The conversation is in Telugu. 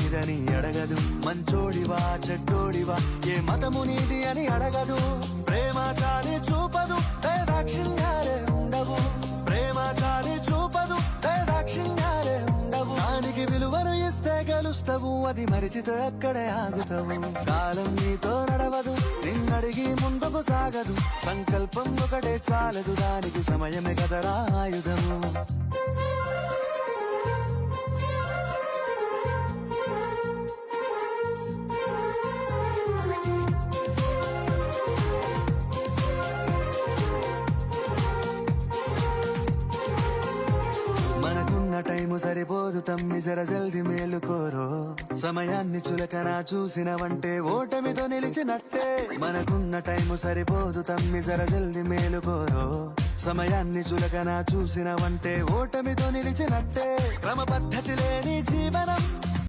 నీదని అడగదు. మంచోడివా చెడ్డోడివా ఏ మతము నీది అని అడగదు. ప్రేమ చాలి చూపదు దాక్షిణ్యాలే ఉండవు. ప్రేమ చాలి చూపదు దాక్షిణ్యాలే ఉండవు. దానికి విలువను ఇస్తే గెలుస్తావు, అది మరిచితే అక్కడే ఆగుతావు. కాలం నీతో నడవదు, నిన్నడిగి ముందుకు సాగదు. సంకల్పం ఒకటే చాలదు, దానికి సమయమే కదరా ఆయుధము. టైము సరిపోదు తమ్మి, జర జల్ది మేలుకోరో. సమయాన్ని చులకన చూసినవంటే ఓటమితో నిలిచినట్టే. మనకున్న టైము సరిపోదు తమ్మి, జర జల్ది మేలుకోరో. సమయాన్ని చులకన చూసినవంటే ఓటమితో నిలిచినట్టే. క్రమ పద్ధతి లేని జీవనం